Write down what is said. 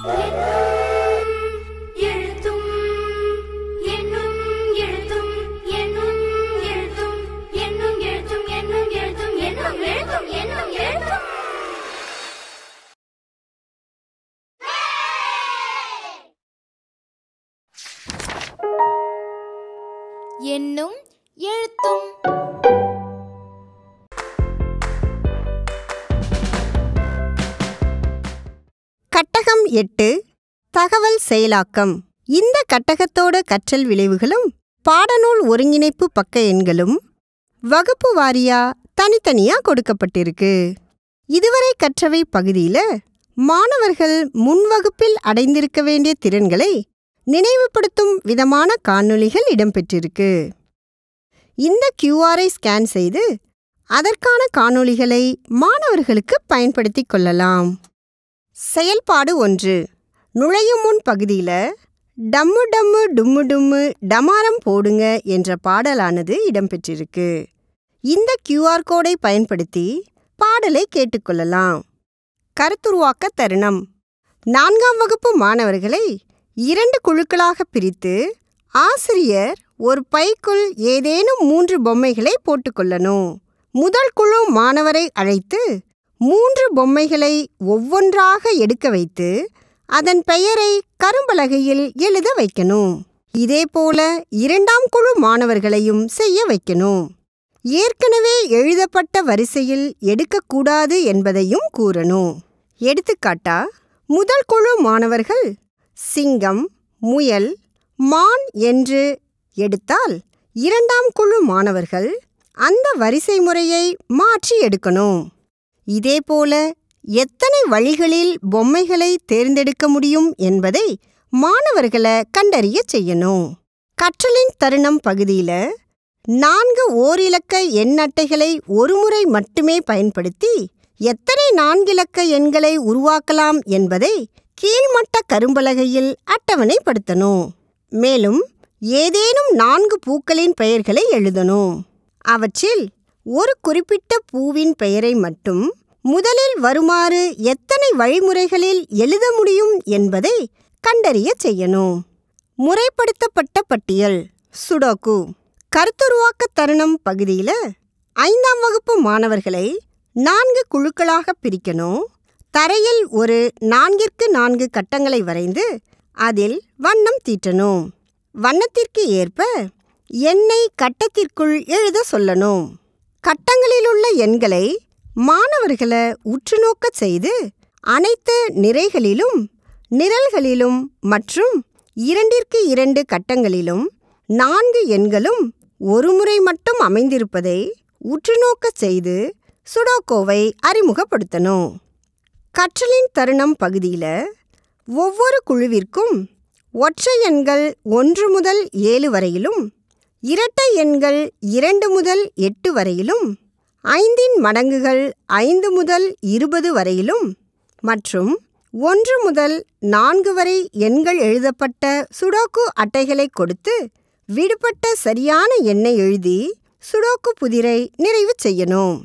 எண்ணும் எழுத்தும். கட்டகம் 8 தகவல் செயலாக்கம். இந்த கட்டகத்தோட கற்றல் விளைவுகளும் பாடநூல் ஒருங்கிணைப்பு பக்க எண்களும் வகுப்பு வாரியா தனித்தனியா கொடுக்கப்பட்டிருக்கு. இதுவரை கற்றவை பகுதியில மாணவர்கள் முன்வகுப்பில் அடைந்திருக்க வேண்டிய திறன்களை நினைவுபடுத்தும் விதமான காணொளிகள் இடம்பெற்றிருக்கு. இந்த QR-ஐ ஸ்கேன் செய்து அதற்கான காணொளிகளை மாணவர்களுக்கு பயன்படுத்திக் கொள்ளலாம். செயல்பாடு 1. நுழையும் முன் பகுதியில் டம்மு டம்மு டும்மு டும்மு டமாரம் போடுங்க என்ற பாடலானது இடம்பெற்றிருக்கு. இந்த QR கோடை பயன்படுத்தி பாடலை கேட்டுக்கொள்ளலாம். கருத்துருவாக்க தருணம். 4ஆம் வகுப்பு மாணவர்களை 2 குழுக்களாக பிரித்து ஆசிரியர் ஒரு பைக்குள் ஏதேனும் 3 பொம்மைகளை போட்டுக்கொள்ளணும். முதல் குழு மாணவரை அழைத்து 3 பொம்மைகளை ஒவ்வொன்றாக எடுக்க வைத்து அதன் பெயரை கரும்பலகையில் எழுத வைக்கணும். இதேபோல 2ஆம் குழு மாணவர்களையும் செய்ய வைக்கணும். ஏற்கனவே எழுதப்பட்ட வரிசையில் எடுக்கக்கூடாது என்பதையும் கூறணும். எடுத்துக்காட்டா, முதல் குழு மாணவர்கள் சிங்கம், முயல், மான் என்று எடுத்தால் 2ஆம் குழு மாணவர்கள் அந்த வரிசை முறையை மாற்றி எடுக்கணும். இதேபோல எத்தனை வழிகளில் பொம்மைகளை தேர்ந்தெடுக்க முடியும் என்பதை மாணவர்களை கண்டறிய செய்யணும். கற்றலின் தருணம் பகுதியில் 4 ஓரிலக்க எண் அட்டைகளை ஒருமுறை மட்டுமே பயன்படுத்தி எத்தனை 4 இலக்க எண்களை உருவாக்கலாம் என்பதை கீழ்மட்ட கரும்பலகையில் அட்டவணைப்படுத்தணும். மேலும் ஏதேனும் 4 பூக்களின் பெயர்களை எழுதணும். அவற்றில் ஒரு குறிப்பிட்ட பூவின் பெயரை மட்டும் முதலில் வருமாறு எத்தனை வழிமுறைகளில் எழுத முடியும் என்பதை கண்டறிய செய்யணும். முறைப்படுத்தப்பட்ட பட்டியல் சுடோக்கு. கருத்துருவாக்க தருணம் பகுதியில் 5ஆம் வகுப்பு மாணவர்களை 4 குழுக்களாக பிரிக்கணும். தரையில் ஒரு 4x4 கட்டங்களை வரைந்து அதில் வண்ணம் தீட்டணும். வண்ணத்திற்கு ஏற்ப எண்ணை கட்டத்திற்குள் எழுத சொல்லணும். கட்டங்களிலுள்ள எண்களை மாணவர்களை உற்றுநோக்க செய்து அனைத்து நிறைகளிலும் நிரல்களிலும் மற்றும் 2x2 கட்டங்களிலும் 4 எண்களும் ஒருமுறை மட்டும் அமைந்திருப்பதை உற்றுநோக்க செய்து சுடோக்கோவை அறிமுகப்படுத்தணும். கற்றலின் தருணம் பகுதியில் ஒவ்வொரு குழுவிற்கும் ஒற்றை எண்கள் 1 முதல் 7 வரையிலும், இரட்டை எண்கள் 2 முதல் 8 வரையிலும், 5இன் மடங்குகள் 5 முதல் 20 வரையிலும் மற்றும் 1 முதல் 4 வரை எண்கள் எழுதப்பட்ட சுடோக்கு அட்டைகளை கொடுத்து விடுபட்ட சரியான எண்ணை எழுதி சுடோக்கு புதிரை நிறைவு செய்யணும்.